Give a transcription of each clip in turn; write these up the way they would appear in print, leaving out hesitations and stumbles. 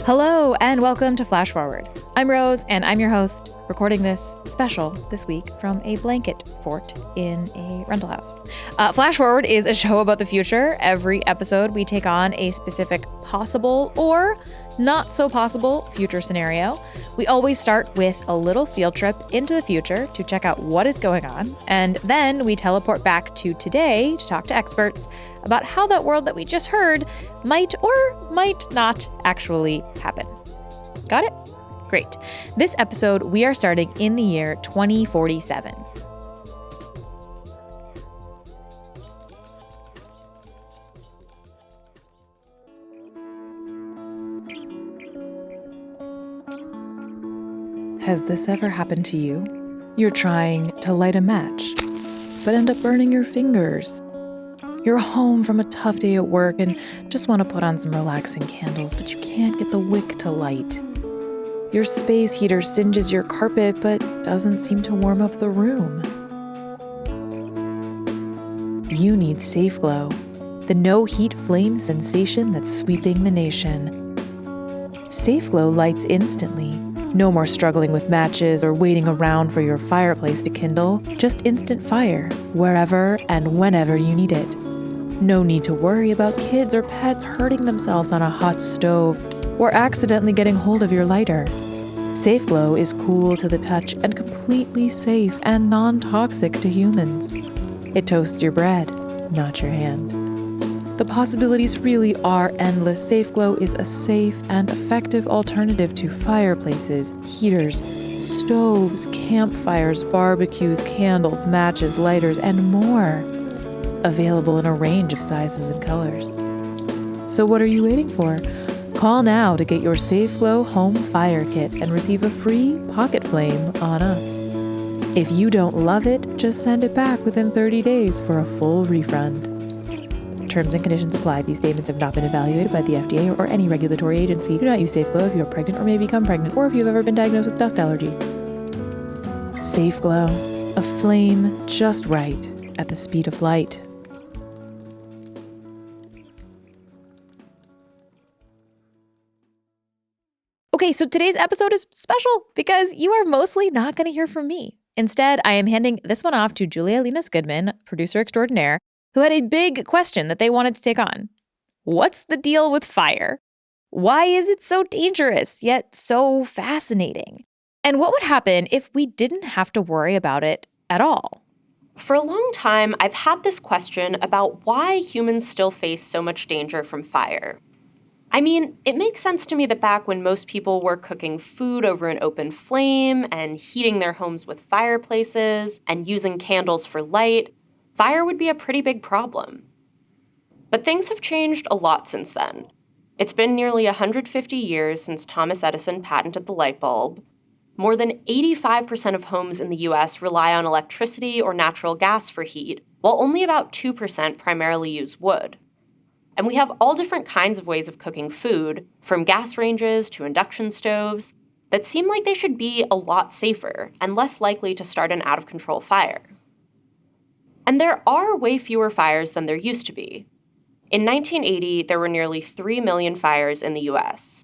Hello and welcome to Flash Forward. I'm Rose and I'm your host, recording this special this week from a blanket fort in a rental house. Flash Forward is a show about the future. Every episode we take on a specific possible or not so possible future scenario. We always start with a little field trip into the future to check out what is going on, and then we teleport back to today to talk to experts about how that world that we just heard might or might not actually happen. Got it? Great. This episode, we are starting in the year 2047. Has this ever happened to you? You're trying to light a match, but end up burning your fingers. You're home from a tough day at work and just want to put on some relaxing candles, but you can't get the wick to light. Your space heater singes your carpet, but doesn't seem to warm up the room. You need Safe Glow, the no-heat flame sensation that's sweeping the nation. Safe Glow lights instantly. No more struggling with matches or waiting around for your fireplace to kindle. Just instant fire, wherever and whenever you need it. No need to worry about kids or pets hurting themselves on a hot stove or accidentally getting hold of your lighter. Safe Glow is cool to the touch and completely safe and non-toxic to humans. It toasts your bread, not your hand. The possibilities really are endless. Safe Glow is a safe and effective alternative to fireplaces, heaters, stoves, campfires, barbecues, candles, matches, lighters, and more. Available in a range of sizes and colors. So what are you waiting for? Call now to get your Safe Glow home fire kit and receive a free pocket flame on us. If you don't love it, just send it back within 30 days for a full refund. Terms and conditions apply. These statements have not been evaluated by the FDA or any regulatory agency. Do not use Safe Glow if you are pregnant or may become pregnant, or if you've ever been diagnosed with dust allergy. Safe Glow, a flame just right at the speed of light. Okay, so today's episode is special because you are mostly not going to hear from me. Instead, I am handing this one off to Julia Linas Goodman, producer extraordinaire, who had a big question that they wanted to take on. What's the deal with fire? Why is it so dangerous, yet so fascinating? And what would happen if we didn't have to worry about it at all? For a long time, I've had this question about why humans still face so much danger from fire. I mean, it makes sense to me that back when most people were cooking food over an open flame and heating their homes with fireplaces and using candles for light, fire would be a pretty big problem. But things have changed a lot since then. It's been nearly 150 years since Thomas Edison patented the light bulb. More than 85% of homes in the US rely on electricity or natural gas for heat, while only about 2% primarily use wood. And we have all different kinds of ways of cooking food, from gas ranges to induction stoves, that seem like they should be a lot safer and less likely to start an out-of-control fire. And there are way fewer fires than there used to be. In 1980, there were nearly 3 million fires in the US.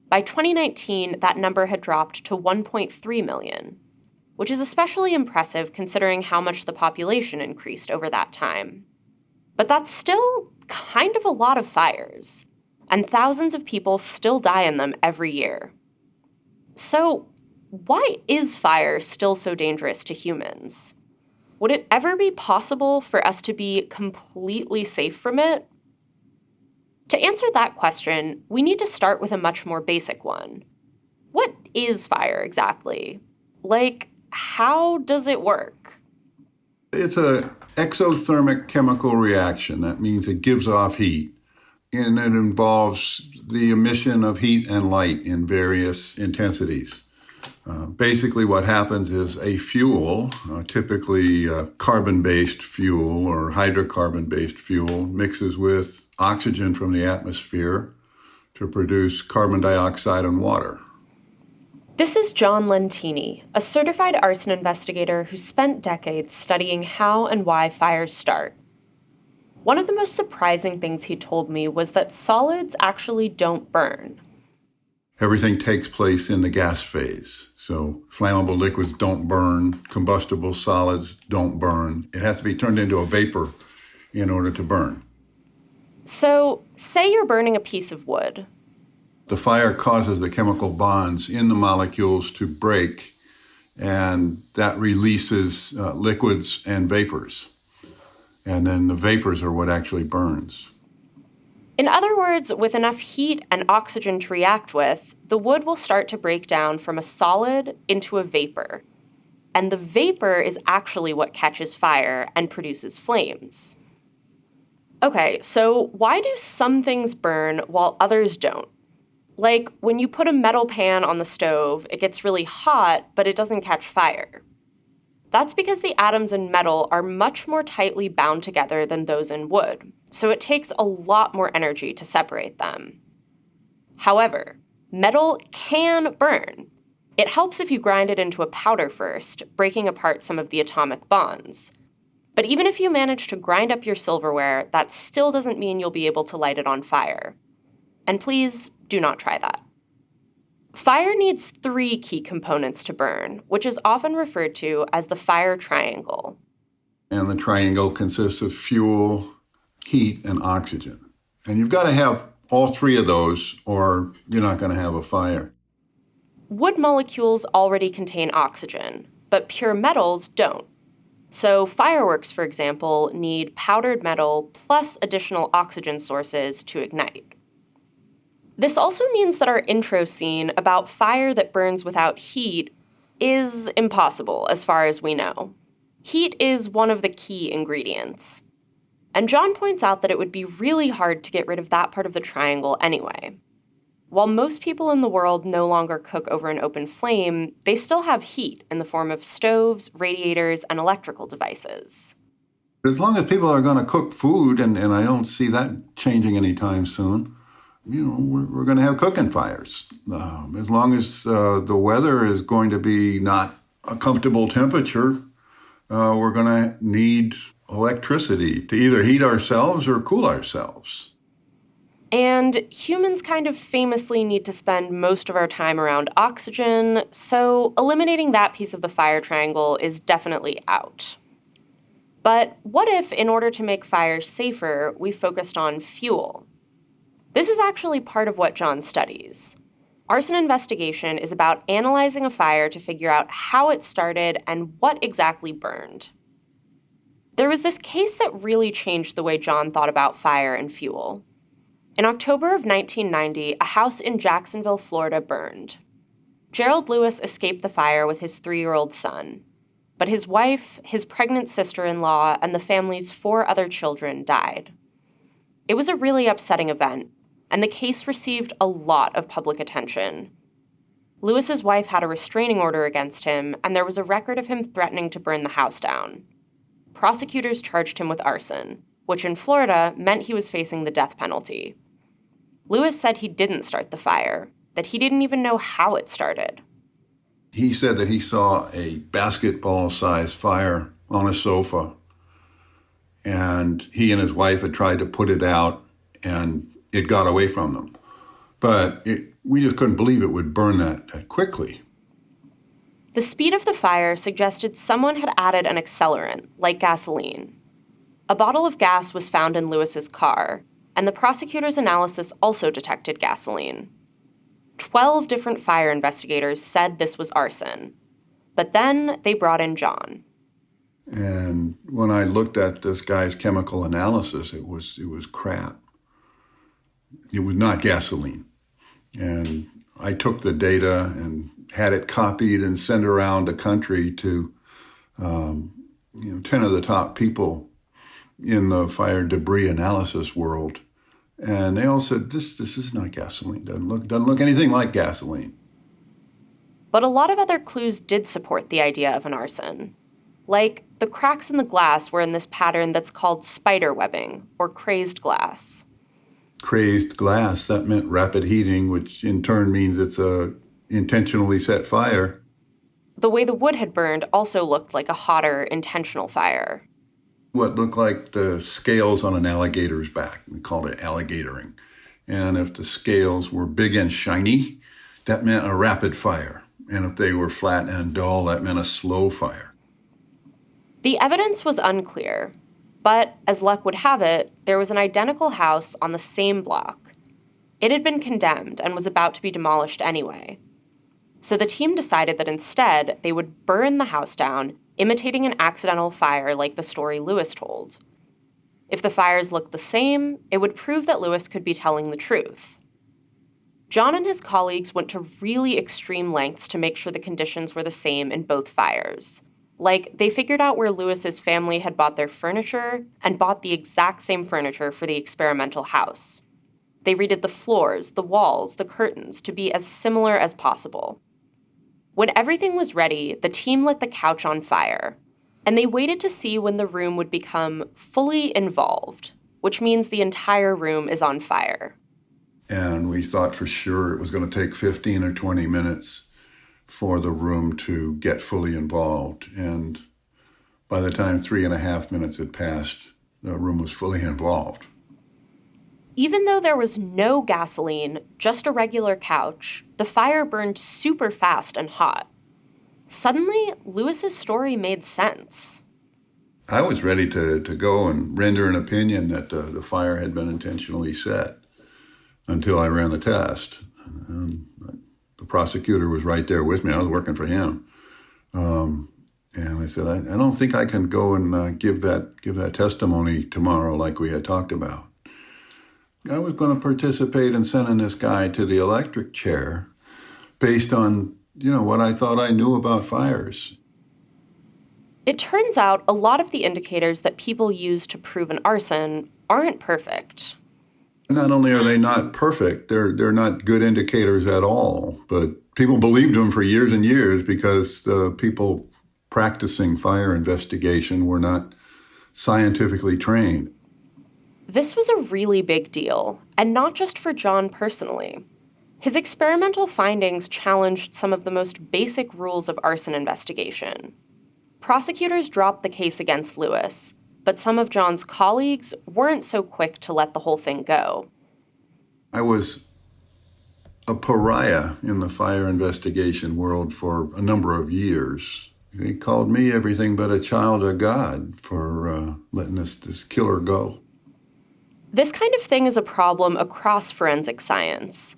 By 2019, that number had dropped to 1.3 million, which is especially impressive considering how much the population increased over that time. But that's still kind of a lot of fires, and thousands of people still die in them every year. So, why is fire still so dangerous to humans? Would it ever be possible for us to be completely safe from it? To answer that question, we need to start with a much more basic one. What is fire exactly? Like, how does it work? It's an exothermic chemical reaction. That means it gives off heat, and it involves the emission of heat and light in various intensities. Basically, what happens is a fuel, typically carbon-based fuel or hydrocarbon-based fuel, mixes with oxygen from the atmosphere to produce carbon dioxide and water. This is John Lentini, a certified arson investigator who spent decades studying how and why fires start. One of the most surprising things he told me was that solids actually don't burn. Everything takes place in the gas phase. So flammable liquids don't burn, combustible solids don't burn. It has to be turned into a vapor in order to burn. So, say you're burning a piece of wood. The fire causes the chemical bonds in the molecules to break, and that releases liquids and vapors. And then the vapors are what actually burns. In other words, with enough heat and oxygen to react with, the wood will start to break down from a solid into a vapor. And the vapor is actually what catches fire and produces flames. Okay, so why do some things burn while others don't? Like, when you put a metal pan on the stove, it gets really hot, but it doesn't catch fire. That's because the atoms in metal are much more tightly bound together than those in wood, so it takes a lot more energy to separate them. However, metal can burn. It helps if you grind it into a powder first, breaking apart some of the atomic bonds. But even if you manage to grind up your silverware, that still doesn't mean you'll be able to light it on fire. And please, do not try that. Fire needs 3 key components to burn, which is often referred to as the fire triangle. And the triangle consists of fuel, heat, and oxygen. And you've got to have all 3 of those, or you're not going to have a fire. Wood molecules already contain oxygen, but pure metals don't. So fireworks, for example, need powdered metal plus additional oxygen sources to ignite. This also means that our intro scene about fire that burns without heat is impossible as far as we know. Heat is one of the key ingredients. And John points out that it would be really hard to get rid of that part of the triangle anyway. While most people in the world no longer cook over an open flame, they still have heat in the form of stoves, radiators, and electrical devices. As long as people are going to cook food, and I don't see that changing anytime soon, we're going to have cooking fires. As long as the weather is going to be not a comfortable temperature, we're going to need electricity to either heat ourselves or cool ourselves. And humans kind of famously need to spend most of our time around oxygen, so eliminating that piece of the fire triangle is definitely out. But what if, in order to make fires safer, we focused on fuel? This is actually part of what John studies. Arson investigation is about analyzing a fire to figure out how it started and what exactly burned. There was this case that really changed the way John thought about fire and fuel. In October of 1990, a house in Jacksonville, Florida burned. Gerald Lewis escaped the fire with his 3-year-old son. But his wife, his pregnant sister-in-law, and the family's 4 other children died. It was a really upsetting event, and the case received a lot of public attention. Lewis's wife had a restraining order against him, and there was a record of him threatening to burn the house down. Prosecutors charged him with arson, which in Florida meant he was facing the death penalty. Lewis said he didn't start the fire, that he didn't even know how it started. He said that he saw a basketball-sized fire on a sofa, and he and his wife had tried to put it out, and it got away from them. But we just couldn't believe it would burn that quickly. The speed of the fire suggested someone had added an accelerant, like gasoline. A bottle of gas was found in Lewis's car, and the prosecutor's analysis also detected gasoline. 12 different fire investigators said this was arson. But then they brought in John. And when I looked at this guy's chemical analysis, it was crap. It was not gasoline. And I took the data and had it copied and sent around the country to 10 of the top people in the fire debris analysis world. And they all said, this is not gasoline. Doesn't look anything like gasoline. But a lot of other clues did support the idea of an arson. Like, the cracks in the glass were in this pattern that's called spider webbing, or crazed glass. Crazed glass, that meant rapid heating, which in turn means it's a intentionally set fire. The way the wood had burned also looked like a hotter, intentional fire. What looked like the scales on an alligator's back. We called it alligatoring. And if the scales were big and shiny, that meant a rapid fire. And if they were flat and dull, that meant a slow fire. The evidence was unclear, but as luck would have it, there was an identical house on the same block. It had been condemned and was about to be demolished anyway. So the team decided that instead they would burn the house down, imitating an accidental fire like the story Lewis told. If the fires looked the same, it would prove that Lewis could be telling the truth. John and his colleagues went to really extreme lengths to make sure the conditions were the same in both fires. Like, they figured out where Lewis's family had bought their furniture and bought the exact same furniture for the experimental house. They redid the floors, the walls, the curtains to be as similar as possible. When everything was ready, the team lit the couch on fire, and they waited to see when the room would become fully involved, which means the entire room is on fire. And we thought for sure it was going to take 15 or 20 minutes for the room to get fully involved. And by the time 3.5 minutes had passed, the room was fully involved. Even though there was no gasoline, just a regular couch, the fire burned super fast and hot. Suddenly, Lewis's story made sense. I was ready to go and render an opinion that the fire had been intentionally set until I ran the test. And the prosecutor was right there with me. I was working for him. And I said, I don't think I can go and give that testimony tomorrow like we had talked about. I was going to participate in sending this guy to the electric chair based on, what I thought I knew about fires. It turns out a lot of the indicators that people use to prove an arson aren't perfect. Not only are they not perfect, they're not good indicators at all, but people believed them for years and years because the people practicing fire investigation were not scientifically trained. This was a really big deal, and not just for John personally. His experimental findings challenged some of the most basic rules of arson investigation. Prosecutors dropped the case against Lewis, but some of John's colleagues weren't so quick to let the whole thing go. I was a pariah in the fire investigation world for a number of years. They called me everything but a child of God for letting this killer go. This kind of thing is a problem across forensic science.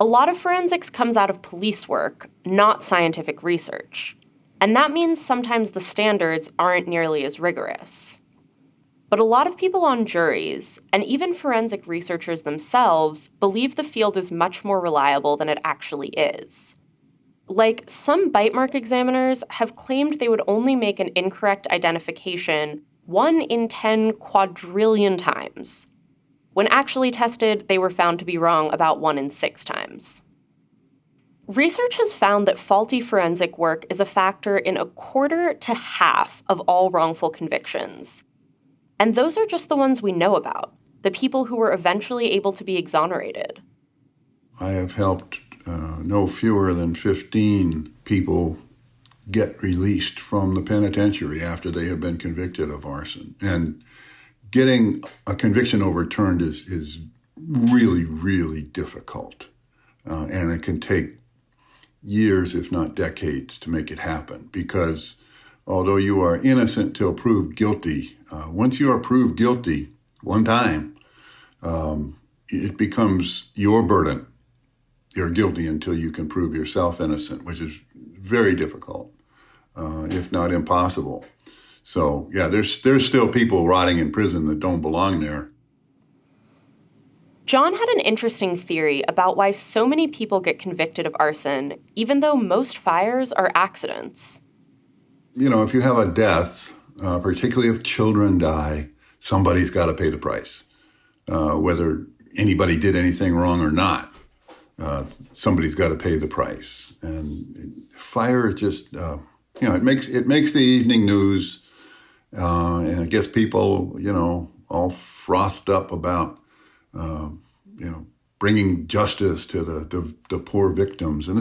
A lot of forensics comes out of police work, not scientific research. And that means sometimes the standards aren't nearly as rigorous. But a lot of people on juries, and even forensic researchers themselves, believe the field is much more reliable than it actually is. Like, some bite mark examiners have claimed they would only make an incorrect identification 1 in 10 quadrillion times. When actually tested, they were found to be wrong about 1 in 6 times. Research has found that faulty forensic work is a factor in 1/4 to half of all wrongful convictions. And those are just the ones we know about, the people who were eventually able to be exonerated. I have helped no fewer than 15 people get released from the penitentiary after they have been convicted of arson. And getting a conviction overturned is really, really difficult. And it can take years, if not decades, to make it happen. Because although you are innocent till proved guilty, once you are proved guilty one time, it becomes your burden. You're guilty until you can prove yourself innocent, which is very difficult, if not impossible. So, yeah, there's still people rotting in prison that don't belong there. John had an interesting theory about why so many people get convicted of arson, even though most fires are accidents. If you have a death, particularly if children die, somebody's got to pay the price. Whether anybody did anything wrong or not, somebody's got to pay the price. And fire is just, it makes the evening news. And it gets people, all frothed up about, bringing justice to the poor victims. And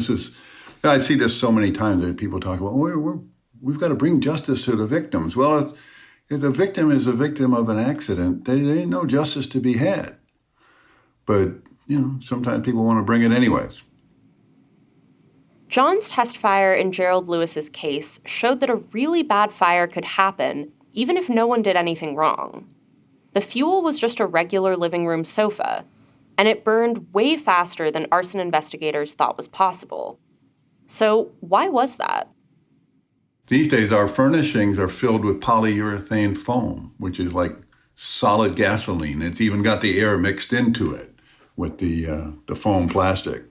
I see this so many times that people talk about, we've got to bring justice to the victims. Well, if the victim is a victim of an accident, there ain't no justice to be had. But, sometimes people want to bring it anyways. John's test fire in Gerald Lewis's case showed that a really bad fire could happen even if no one did anything wrong. The fuel was just a regular living room sofa, and it burned way faster than arson investigators thought was possible. So why was that? These days, our furnishings are filled with polyurethane foam, which is like solid gasoline. It's even got the air mixed into it with the foam plastic.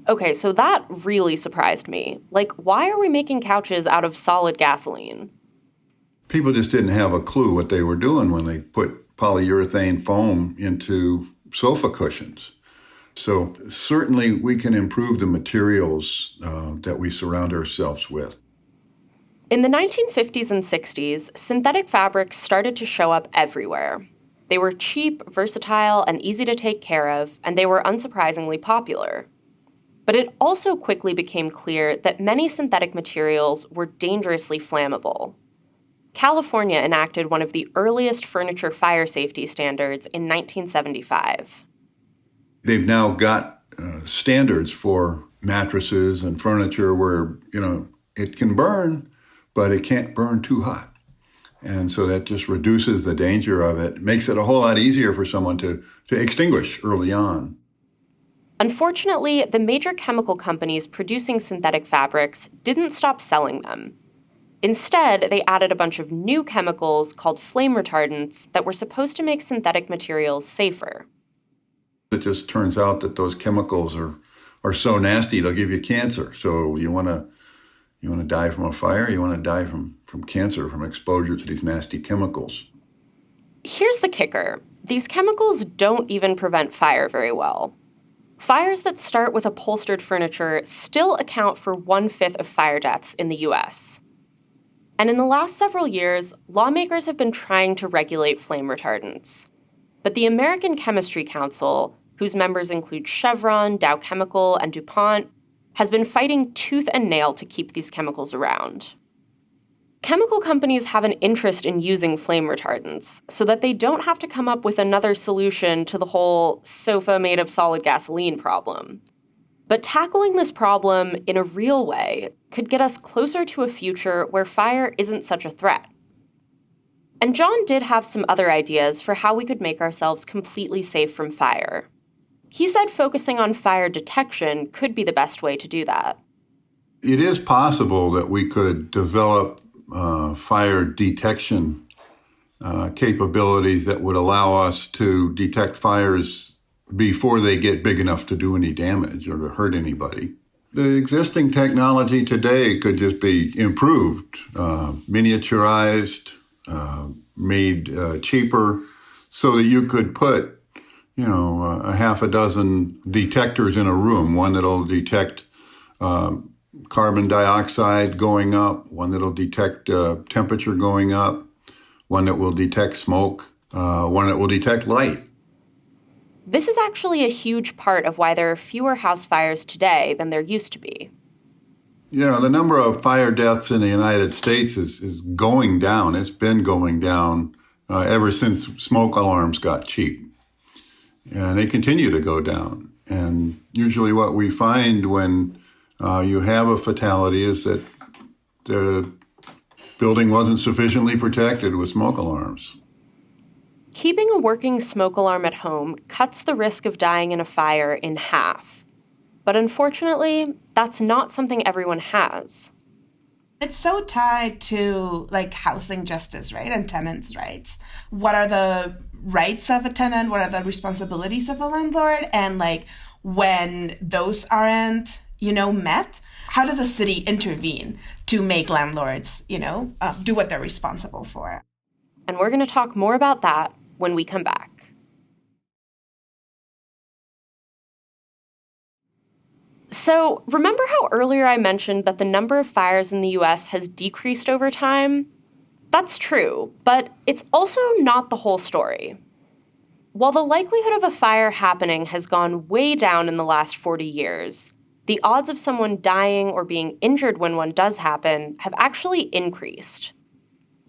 Okay, so that really surprised me. Like, why are we making couches out of solid gasoline? People just didn't have a clue what they were doing when they put polyurethane foam into sofa cushions. So certainly we can improve the materials that we surround ourselves with. In the 1950s and 60s, synthetic fabrics started to show up everywhere. They were cheap, versatile, and easy to take care of, and they were unsurprisingly popular. But it also quickly became clear that many synthetic materials were dangerously flammable. California enacted one of the earliest furniture fire safety standards in 1975. They've now got standards for mattresses and furniture where, it can burn, but it can't burn too hot. And so that just reduces the danger of it, makes it a whole lot easier for someone to extinguish early on. Unfortunately, the major chemical companies producing synthetic fabrics didn't stop selling them. Instead, they added a bunch of new chemicals called flame retardants that were supposed to make synthetic materials safer. It just turns out that those chemicals are so nasty, they'll give you cancer. So you want to die from a fire, you want to die from cancer, from exposure to these nasty chemicals. Here's the kicker. These chemicals don't even prevent fire very well. Fires that start with upholstered furniture still account for 1/5 of fire deaths in the U.S. And in the last several years, lawmakers have been trying to regulate flame retardants. But the American Chemistry Council, whose members include Chevron, Dow Chemical, and DuPont, has been fighting tooth and nail to keep these chemicals around. Chemical companies have an interest in using flame retardants so that they don't have to come up with another solution to the whole sofa made of solid gasoline problem. But tackling this problem in a real way could get us closer to a future where fire isn't such a threat. And John did have some other ideas for how we could make ourselves completely safe from fire. He said focusing on fire detection could be the best way to do that. It is possible that we could develop fire detection capabilities that would allow us to detect fires before they get big enough to do any damage or to hurt anybody. The existing technology today could just be improved, miniaturized, made cheaper, so that you could put, a half a dozen detectors in a room, one that'll detect carbon dioxide going up, one that'll detect temperature going up, one that will detect smoke, one that will detect light. This is actually a huge part of why there are fewer house fires today than there used to be. The number of fire deaths in the United States is going down. It's been going down ever since smoke alarms got cheap. And they continue to go down. And usually what we find when you have a fatality is that the building wasn't sufficiently protected with smoke alarms. Keeping a working smoke alarm at home cuts the risk of dying in a fire in half. But unfortunately, that's not something everyone has. It's so tied to housing justice, right? And tenants' rights. What are the rights of a tenant? What are the responsibilities of a landlord? And when those aren't, met, how does the city intervene to make landlords, do what they're responsible for? And we're going to talk more about that when we come back. So, remember how earlier I mentioned that the number of fires in the US has decreased over time? That's true, but it's also not the whole story. While the likelihood of a fire happening has gone way down in the last 40 years, the odds of someone dying or being injured when one does happen have actually increased.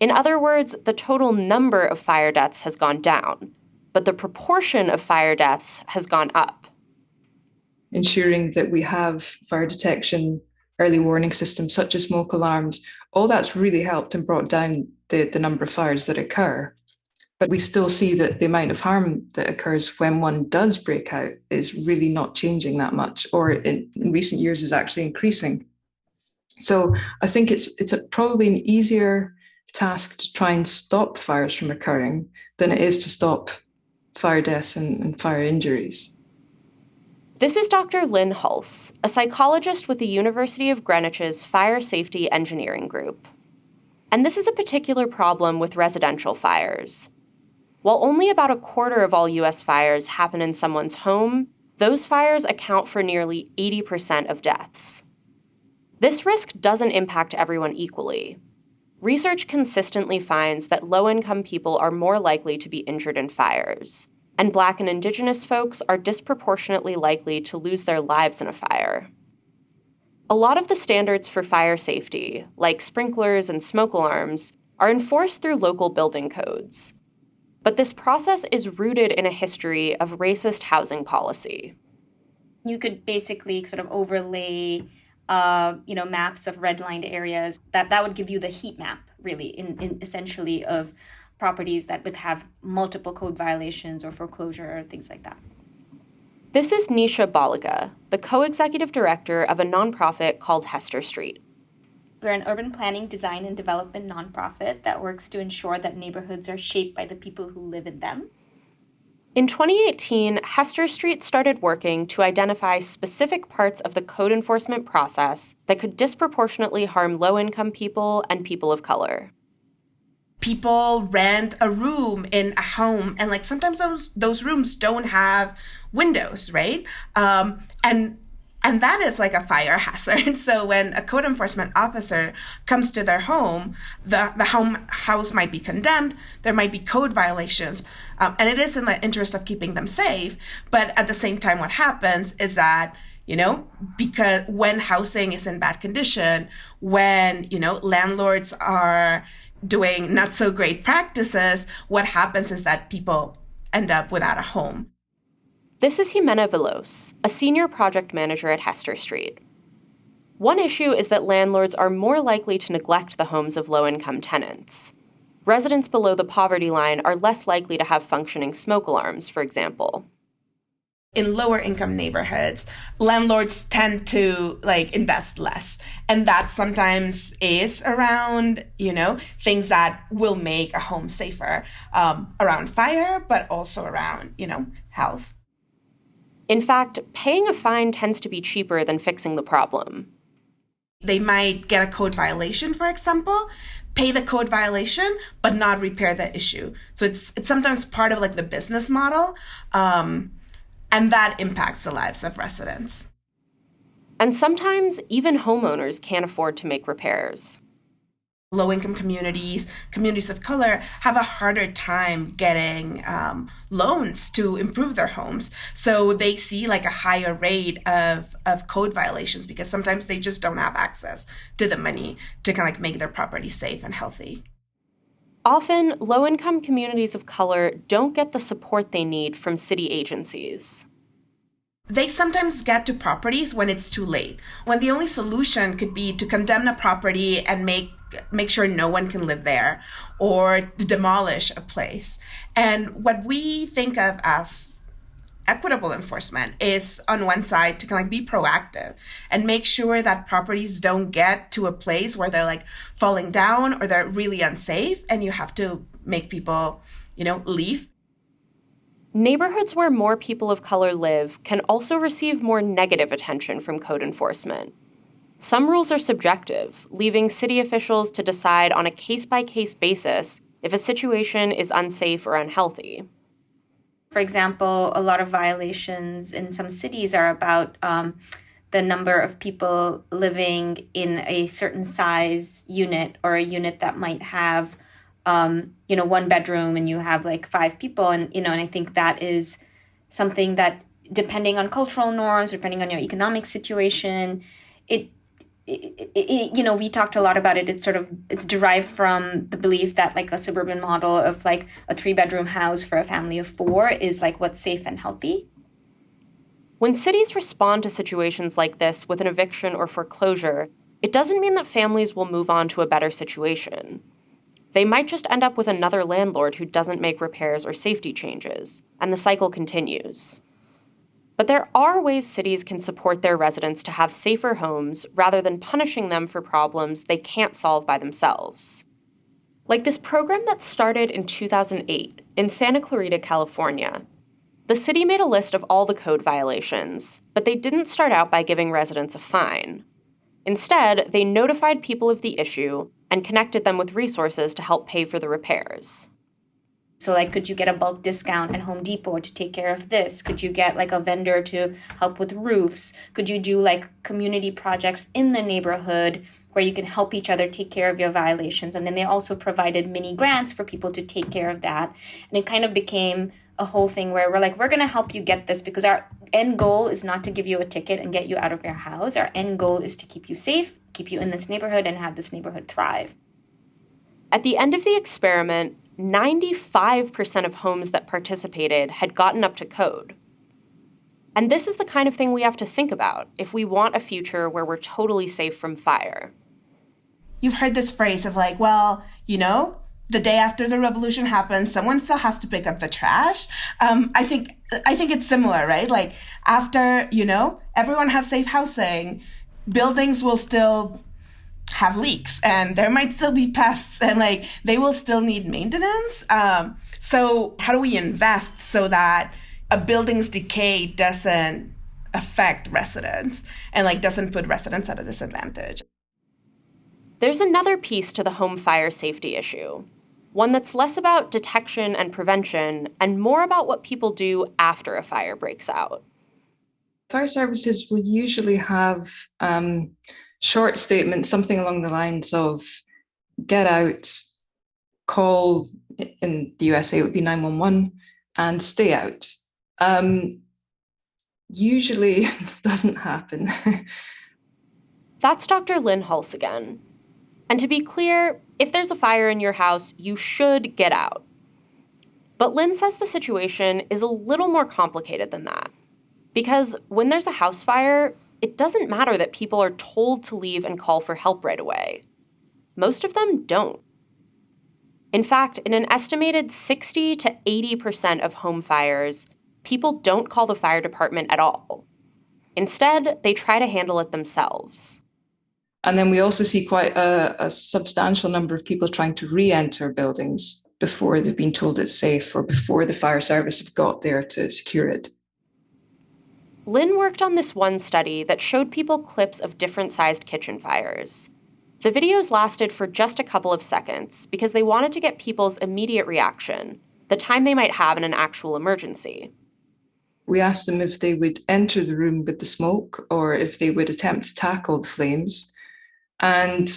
In other words, the total number of fire deaths has gone down, but the proportion of fire deaths has gone up. ensuring that we have fire detection, early warning systems such as smoke alarms, all that's really helped and brought down the number of fires that occur. But we still see that the amount of harm that occurs when one does break out is really not changing that much, or in recent years is actually increasing. So I think it's probably an easier task to try and stop fires from occurring than it is to stop fire deaths and fire injuries. This is Dr. Lynn Hulse, a psychologist with the University of Greenwich's Fire Safety Engineering Group. And this is a particular problem with residential fires. While only about a quarter of all U.S. fires happen in someone's home, those fires account for nearly 80% of deaths. This risk doesn't impact everyone equally. Research consistently finds that low-income people are more likely to be injured in fires, and Black and Indigenous folks are disproportionately likely to lose their lives in a fire. A lot of the standards for fire safety, like sprinklers and smoke alarms, are enforced through local building codes. But this process is rooted in a history of racist housing policy. You could basically sort of overlay, maps of redlined areas. That would give you the heat map, really, in essentially of properties that would have multiple code violations or foreclosure or things like that. This is Nisha Balaga, the co-executive director of a nonprofit called Hester Street. We're an urban planning, design, and development nonprofit that works to ensure that neighborhoods are shaped by the people who live in them. In 2018, Hester Street started working to identify specific parts of the code enforcement process that could disproportionately harm low-income people and people of color. People rent a room in a home, and like sometimes those rooms don't have windows, right? And that is like a fire hazard. So when a code enforcement officer comes to their home, the house might be condemned. There might be code violations. And it is in the interest of keeping them safe. But at the same time, what happens is that, because when housing is in bad condition, when, landlords are doing not so great practices, what happens is that people end up without a home. This is Jimena Veloz, a senior project manager at Hester Street. One issue is that landlords are more likely to neglect the homes of low-income tenants. Residents below the poverty line are less likely to have functioning smoke alarms, for example. In lower income neighborhoods, landlords tend to invest less. And that sometimes is around, things that will make a home safer, around fire, but also around, health. In fact, paying a fine tends to be cheaper than fixing the problem. They might get a code violation, for example, pay the code violation, but not repair the issue. So it's sometimes part of the business model, and that impacts the lives of residents. And sometimes even homeowners can't afford to make repairs. Low-income communities of color have a harder time getting loans to improve their homes. So they see a higher rate of code violations because sometimes they just don't have access to the money to make their property safe and healthy. Often, low-income communities of color don't get the support they need from city agencies. They sometimes get to properties when it's too late, when the only solution could be to condemn a property and make sure no one can live there, or to demolish a place. And what we think of as equitable enforcement is, on one side, to be proactive and make sure that properties don't get to a place where they're falling down or they're really unsafe and you have to make people, leave. Neighborhoods where more people of color live can also receive more negative attention from code enforcement. Some rules are subjective, leaving city officials to decide on a case-by-case basis if a situation is unsafe or unhealthy. For example, a lot of violations in some cities are about the number of people living in a certain size unit, or a unit that might have, one bedroom and you have 5 people. And I think that is something that, depending on cultural norms, depending on your economic situation, we talked a lot about it. It's derived from the belief that a suburban model of a 3-bedroom house for a family of 4 is what's safe and healthy. When cities respond to situations like this with an eviction or foreclosure, it doesn't mean that families will move on to a better situation. They might just end up with another landlord who doesn't make repairs or safety changes, and the cycle continues. But there are ways cities can support their residents to have safer homes rather than punishing them for problems they can't solve by themselves. Like this program that started in 2008 in Santa Clarita, California. The city made a list of all the code violations, but they didn't start out by giving residents a fine. Instead, they notified people of the issue and connected them with resources to help pay for the repairs. So could you get a bulk discount at Home Depot to take care of this? Could you get a vendor to help with roofs? Could you do community projects in the neighborhood where you can help each other take care of your violations? And then they also provided mini grants for people to take care of that. And it kind of became a whole thing where we're we're going to help you get this because our end goal is not to give you a ticket and get you out of your house. Our end goal is to keep you safe, keep you in this neighborhood, and have this neighborhood thrive. At the end of the experiment, 95% of homes that participated had gotten up to code. And this is the kind of thing we have to think about if we want a future where we're totally safe from fire. You've heard this phrase of the day after the revolution happens, someone still has to pick up the trash. I think it's similar, right? After, everyone has safe housing, buildings will still have leaks and there might still be pests and they will still need maintenance. So how do we invest so that a building's decay doesn't affect residents and doesn't put residents at a disadvantage? There's another piece to the home fire safety issue, one that's less about detection and prevention and more about what people do after a fire breaks out. Fire services will usually have short statements, something along the lines of get out, call, in the USA it would be 911, and stay out. Usually doesn't happen. That's Dr. Lynn Hulse again. And to be clear, if there's a fire in your house, you should get out. But Lynn says the situation is a little more complicated than that. Because when there's a house fire, it doesn't matter that people are told to leave and call for help right away. Most of them don't. In fact, in an estimated 60 to 80% of home fires, people don't call the fire department at all. Instead, they try to handle it themselves. And then we also see quite a substantial number of people trying to re-enter buildings before they've been told it's safe or before the fire service have got there to secure it. Lynn worked on this one study that showed people clips of different-sized kitchen fires. The videos lasted for just a couple of seconds because they wanted to get people's immediate reaction, the time they might have in an actual emergency. We asked them if they would enter the room with the smoke or if they would attempt to tackle the flames. And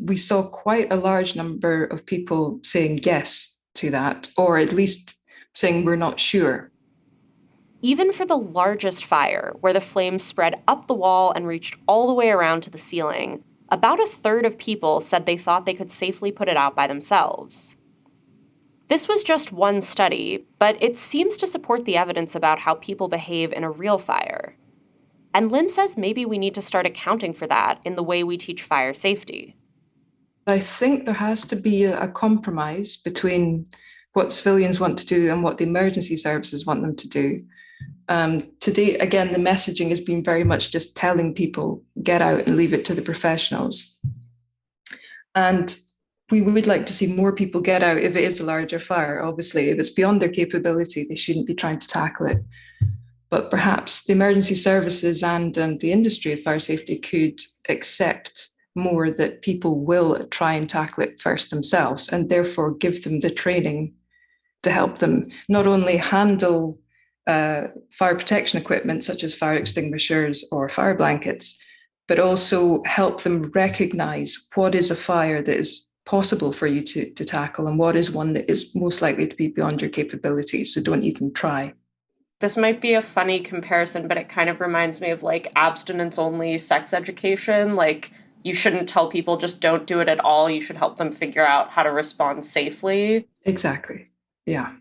we saw quite a large number of people saying yes to that, or at least saying we're not sure. Even for the largest fire, where the flames spread up the wall and reached all the way around to the ceiling, about a third of people said they thought they could safely put it out by themselves. This was just one study, but it seems to support the evidence about how people behave in a real fire. And Lynn says maybe we need to start accounting for that in the way we teach fire safety. I think there has to be a compromise between what civilians want to do and what the emergency services want them to do. Today, again, the messaging has been very much just telling people, get out and leave it to the professionals. And we would like to see more people get out if it is a larger fire. Obviously, if it's beyond their capability, they shouldn't be trying to tackle it. But perhaps the emergency services and the industry of fire safety could accept more that people will try and tackle it first themselves and therefore give them the training to help them not only handle fire protection equipment such as fire extinguishers or fire blankets, but also help them recognize what is a fire that is possible for you to tackle and what is one that is most likely to be beyond your capabilities. So don't even try. This might be a funny comparison, but it kind of reminds me of abstinence-only sex education. You shouldn't tell people just don't do it at all. You should help them figure out how to respond safely. Exactly. Yeah.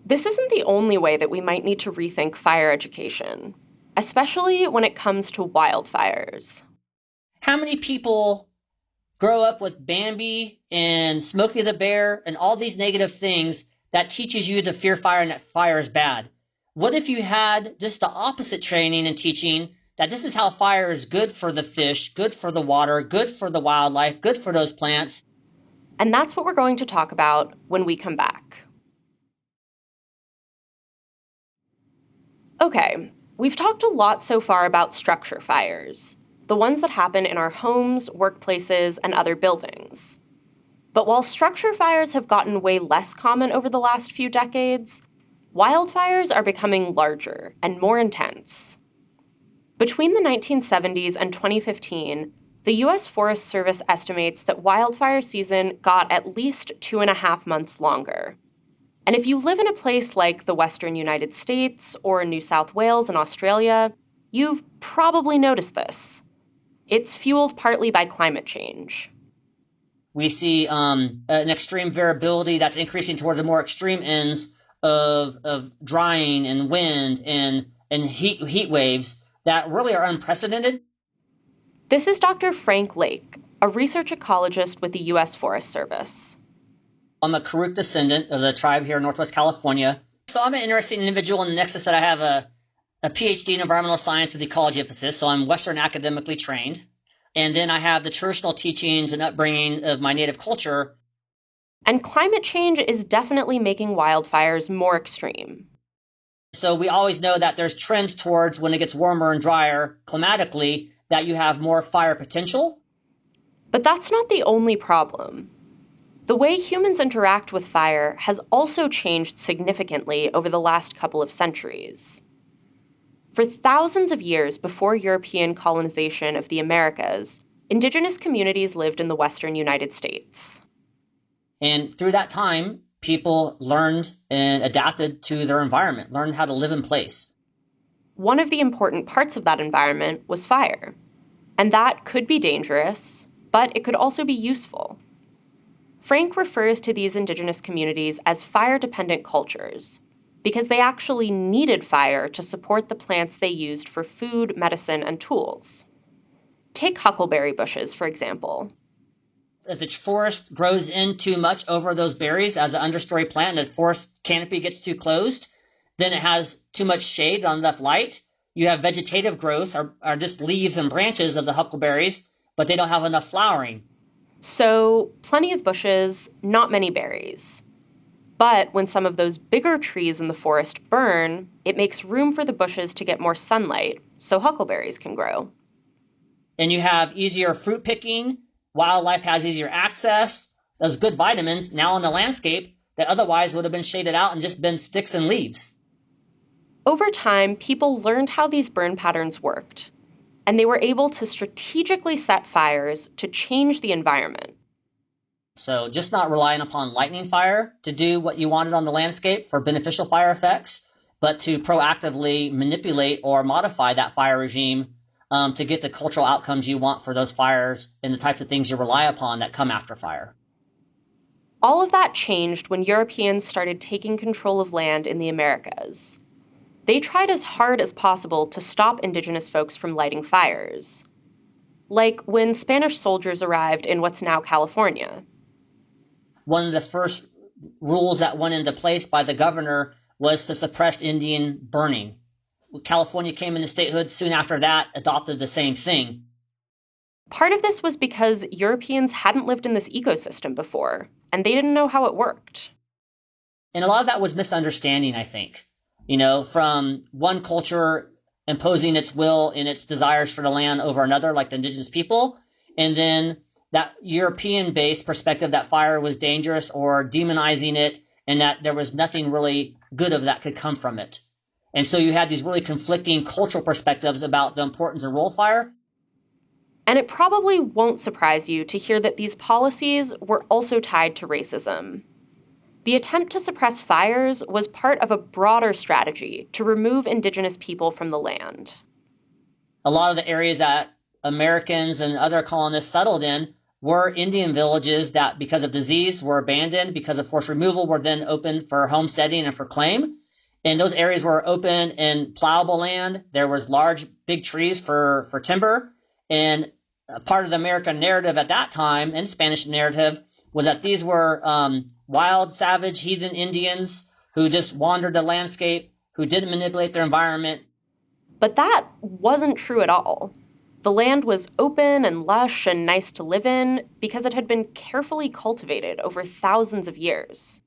This isn't the only way that we might need to rethink fire education, especially when it comes to wildfires. How many people grow up with Bambi and Smokey the Bear and all these negative things that teaches you to fear fire and that fire is bad? What if you had just the opposite training and teaching that this is how fire is good for the fish, good for the water, good for the wildlife, good for those plants? And that's what we're going to talk about when we come back. Okay, we've talked a lot so far about structure fires, the ones that happen in our homes, workplaces, and other buildings. But while structure fires have gotten way less common over the last few decades, wildfires are becoming larger and more intense. Between the 1970s and 2015, the U.S. Forest Service estimates that wildfire season got at least 2.5 months longer. And if you live in a place like the Western United States or New South Wales in Australia, you've probably noticed this. It's fueled partly by climate change. We see an extreme variability that's increasing towards the more extreme ends of drying and wind and heat waves that really are unprecedented. This is Dr. Frank Lake, a research ecologist with the U.S. Forest Service. I'm a Karuk descendant of the tribe here in Northwest California. So I'm an interesting individual in the nexus that I have a PhD in environmental science with ecology emphasis, so I'm Western academically trained. And then I have the traditional teachings and upbringing of my native culture. And climate change is definitely making wildfires more extreme. So we always know that there's trends towards when it gets warmer and drier climatically that you have more fire potential. But that's not the only problem. The way humans interact with fire has also changed significantly over the last couple of centuries. For thousands of years before European colonization of the Americas, indigenous communities lived in the Western United States. And through that time, people learned and adapted to their environment, learned how to live in place. One of the important parts of that environment was fire. And that could be dangerous, but it could also be useful. Frank refers to these indigenous communities as fire-dependent cultures because they actually needed fire to support the plants they used for food, medicine, and tools. Take huckleberry bushes, for example. If the forest grows in too much over those berries as an understory plant and the forest canopy gets too closed, then it has too much shade, not enough light. You have vegetative growth, or just leaves and branches of the huckleberries, but they don't have enough flowering. So, plenty of bushes, not many berries. But when some of those bigger trees in the forest burn, it makes room for the bushes to get more sunlight, so huckleberries can grow. And you have easier fruit picking, wildlife has easier access, those good vitamins now in the landscape that otherwise would have been shaded out and just been sticks and leaves. Over time, people learned how these burn patterns worked, and they were able to strategically set fires to change the environment. So just not relying upon lightning fire to do what you wanted on the landscape for beneficial fire effects, but to proactively manipulate or modify that fire regime to get the cultural outcomes you want for those fires and the types of things you rely upon that come after fire. All of that changed when Europeans started taking control of land in the Americas. They tried as hard as possible to stop indigenous folks from lighting fires. Like when Spanish soldiers arrived in what's now California. One of the first rules that went into place by the governor was to suppress Indian burning. California came into statehood soon after that, adopted the same thing. Part of this was because Europeans hadn't lived in this ecosystem before, and they didn't know how it worked. And a lot of that was misunderstanding, I think. You know, from one culture imposing its will and its desires for the land over another, like the indigenous people, and then that European-based perspective that fire was dangerous or demonizing it and that there was nothing really good of that could come from it. And so you had these really conflicting cultural perspectives about the importance of role fire. And it probably won't surprise you to hear that these policies were also tied to racism. The attempt to suppress fires was part of a broader strategy to remove indigenous people from the land. A lot of the areas that Americans and other colonists settled in were Indian villages that, because of disease, were abandoned, because of forced removal, were then open for homesteading and for claim. And those areas were open and plowable land. There was large, big trees for timber. And part of the American narrative at that time, and Spanish narrative, was that these were wild, savage, heathen Indians who just wandered the landscape, who didn't manipulate their environment. But that wasn't true at all. The land was open and lush and nice to live in because it had been carefully cultivated over thousands of years.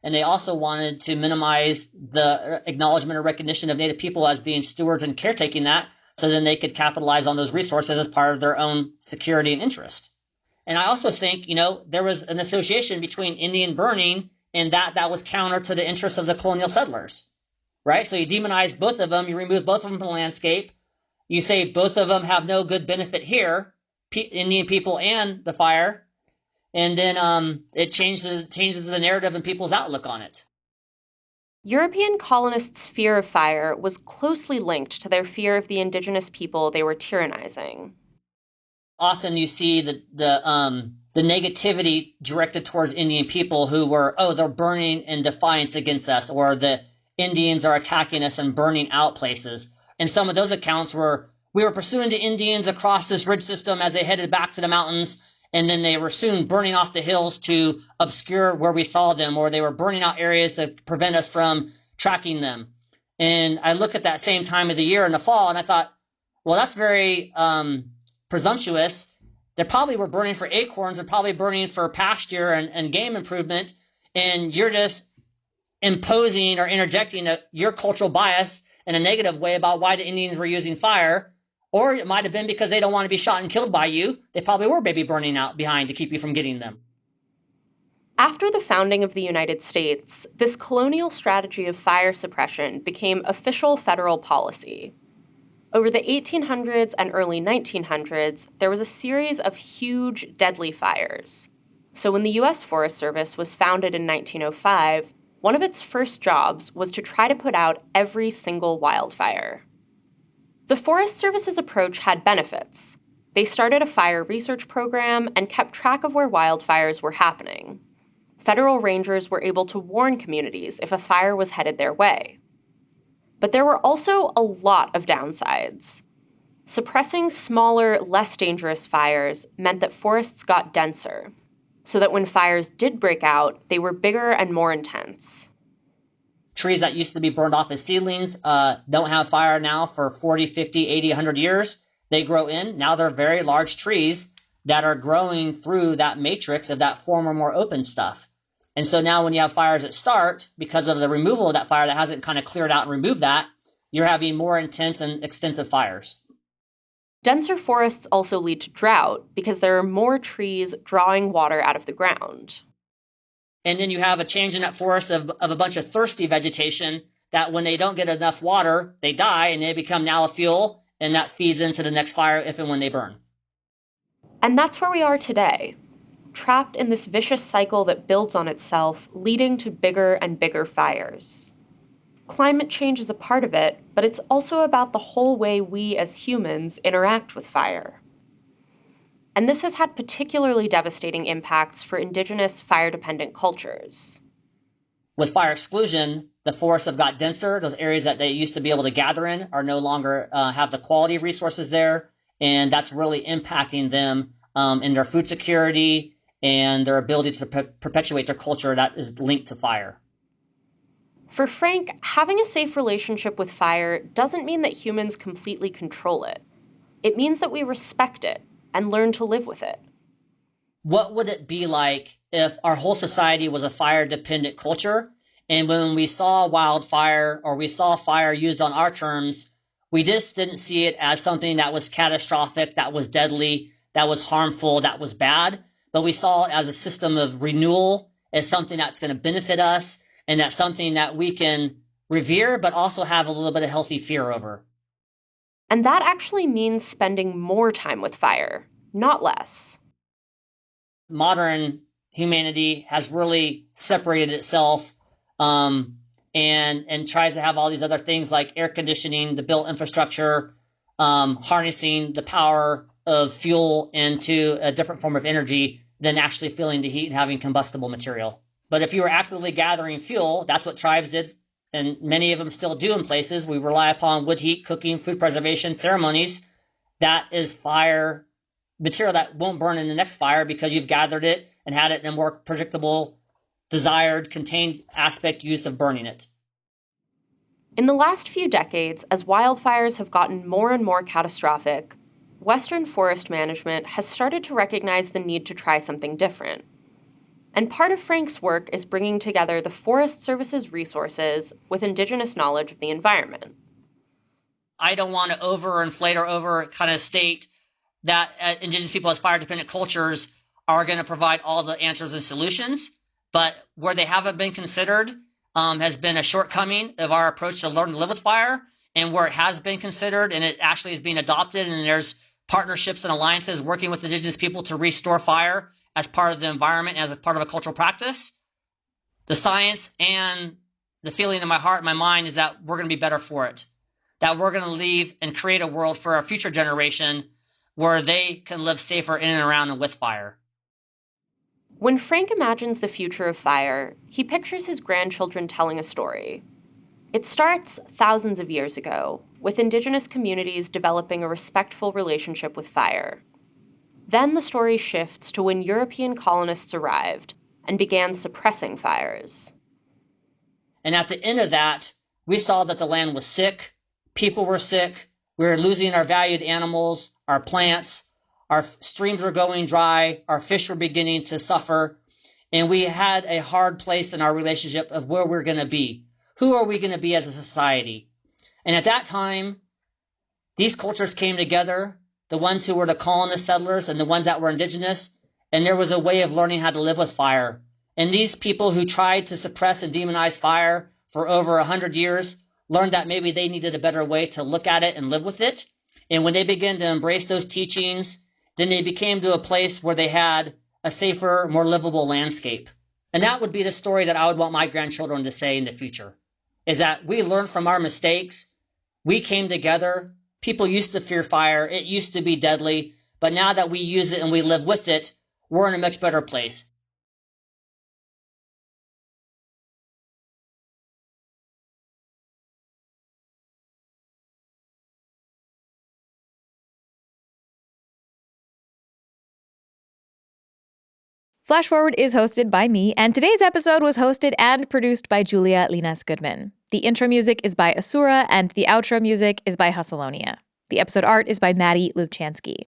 And they also wanted to minimize the acknowledgement or recognition of Native people as being stewards and caretaking that, so then they could capitalize on those resources as part of their own security and interest. And I also think, there was an association between Indian burning and that was counter to the interests of the colonial settlers, right? So you demonize both of them, you remove both of them from the landscape, you say both of them have no good benefit here, Indian people and the fire, and then it changes the narrative and people's outlook on it. European colonists' fear of fire was closely linked to their fear of the indigenous people they were tyrannizing. Often you see the negativity directed towards Indian people who were, they're burning in defiance against us, or the Indians are attacking us and burning out places. And some of those accounts were, we were pursuing the Indians across this ridge system as they headed back to the mountains, and then they were soon burning off the hills to obscure where we saw them, or they were burning out areas to prevent us from tracking them. And I look at that same time of the year in the fall, and I thought, well, that's very presumptuous. They probably were burning for acorns and probably burning for pasture and game improvement, and you're just imposing or interjecting your cultural bias in a negative way about why the Indians were using fire. Or it might have been because they don't want to be shot and killed by you. They probably were maybe burning out behind to keep you from getting them. After the founding of the United States, this colonial strategy of fire suppression became official federal policy. Over the 1800s and early 1900s, there was a series of huge, deadly fires. So when the U.S. Forest Service was founded in 1905, one of its first jobs was to try to put out every single wildfire. The Forest Service's approach had benefits. They started a fire research program and kept track of where wildfires were happening. Federal rangers were able to warn communities if a fire was headed their way. But there were also a lot of downsides. Suppressing smaller, less dangerous fires meant that forests got denser, so that when fires did break out, they were bigger and more intense. Trees that used to be burned off as seedlings don't have fire now for 40, 50, 80, 100 years. They grow in. Now they're very large trees that are growing through that matrix of that former, more open stuff. And so now when you have fires that start, because of the removal of that fire that hasn't kind of cleared out and removed that, you're having more intense and extensive fires. Denser forests also lead to drought because there are more trees drawing water out of the ground. And then you have a change in that forest of a bunch of thirsty vegetation that when they don't get enough water, they die and they become now a fuel, and that feeds into the next fire if and when they burn. And that's where we are today, trapped in this vicious cycle that builds on itself, leading to bigger and bigger fires. Climate change is a part of it, but it's also about the whole way we as humans interact with fire. And this has had particularly devastating impacts for indigenous fire-dependent cultures. With fire exclusion, the forests have got denser. Those areas that they used to be able to gather in are no longer have the quality of resources there, and that's really impacting them in their food security and their ability to perpetuate their culture that is linked to fire. For Frank, having a safe relationship with fire doesn't mean that humans completely control it. It means that we respect it and learn to live with it. What would it be like if our whole society was a fire-dependent culture, and when we saw wildfire or we saw fire used on our terms, we just didn't see it as something that was catastrophic, that was deadly, that was harmful, that was bad, but we saw it as a system of renewal, as something that's going to benefit us, and that's something that we can revere, but also have a little bit of healthy fear over. And that actually means spending more time with fire, not less. Modern humanity has really separated itself and tries to have all these other things like air conditioning, the built infrastructure, harnessing the power of fuel into a different form of energy than actually feeling the heat and having combustible material. But if you were actively gathering fuel, that's what tribes did, and many of them still do in places. We rely upon wood heat, cooking, food preservation, ceremonies. That is fire material that won't burn in the next fire because you've gathered it and had it in a more predictable, desired, contained aspect use of burning it. In the last few decades, as wildfires have gotten more and more catastrophic, Western forest management has started to recognize the need to try something different. And part of Frank's work is bringing together the Forest Service's resources with Indigenous knowledge of the environment. I don't want to overinflate or over kind of state that Indigenous people as fire-dependent cultures are going to provide all the answers and solutions, but where they haven't been considered has been a shortcoming of our approach to learn to live with fire, and where it has been considered and it actually is being adopted, and there's partnerships and alliances working with Indigenous people to restore fire as part of the environment, as a part of a cultural practice. The science and the feeling in my heart and my mind is that we're going to be better for it, that we're going to leave and create a world for our future generation where they can live safer in and around and with fire. When Frank imagines the future of fire, he pictures his grandchildren telling a story. It starts thousands of years ago, with Indigenous communities developing a respectful relationship with fire. Then the story shifts to when European colonists arrived and began suppressing fires. And at the end of that, we saw that the land was sick, people were sick, we were losing our valued animals, our plants, our streams were going dry, our fish were beginning to suffer, and we had a hard place in our relationship of where we're going to be. Who are we going to be as a society? And at that time, these cultures came together, the ones who were the colonist settlers and the ones that were indigenous, and there was a way of learning how to live with fire. And these people who tried to suppress and demonize fire for over 100 years learned that maybe they needed a better way to look at it and live with it. And when they began to embrace those teachings, then they became to a place where they had a safer, more livable landscape. And that would be the story that I would want my grandchildren to say in the future, is that we learned from our mistakes. We came together. People used to fear fire. It used to be deadly. But now that we use it and we live with it, we're in a much better place. Flash Forward is hosted by me, and today's episode was hosted and produced by Julia Linas Goodman. The intro music is by Asura, and the outro music is by Hustalonia. The episode art is by Maddie Lubchansky.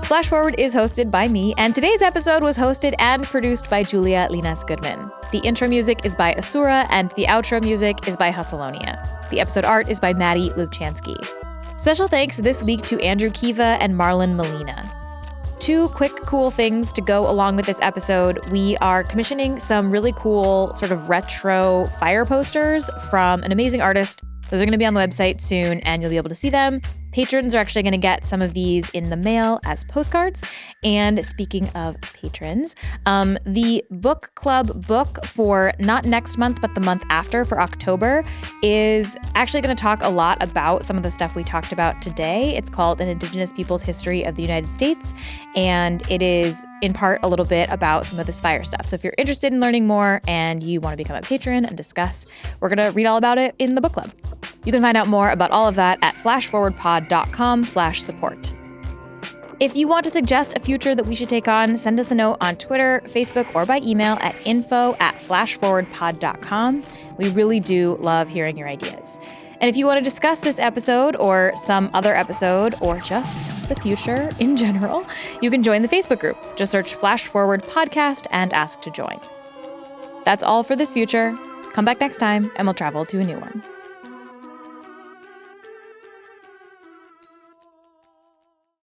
Flash Forward is hosted by me, and today's episode was hosted and produced by Julia Linas Goodman. The intro music is by Asura, and the outro music is by Hustalonia. The episode art is by Maddie Lubchansky. Special thanks this week to Andrew Kiva and Marlon Molina. Two quick cool things to go along with this episode. We are commissioning some really cool sort of retro fire posters from an amazing artist. Those are going to be on the website soon, and you'll be able to see them. Patrons are actually going to get some of these in the mail as postcards. And speaking of patrons, the book club book for not next month, but the month after, for October, is actually going to talk a lot about some of the stuff we talked about today. It's called An Indigenous People's History of the United States, and it is in part a little bit about some of this fire stuff. So if you're interested in learning more and you want to become a patron and discuss, we're going to read all about it in the book club. You can find out more about all of that at flashforwardpod.com/support. If you want to suggest a future that we should take on, send us a note on Twitter, Facebook, or by email at info@flashforwardpod.com. We really do love hearing your ideas. And if you want to discuss this episode or some other episode or just the future in general, you can join the Facebook group. Just search Flash Forward Podcast and ask to join. That's all for this future. Come back next time and we'll travel to a new one.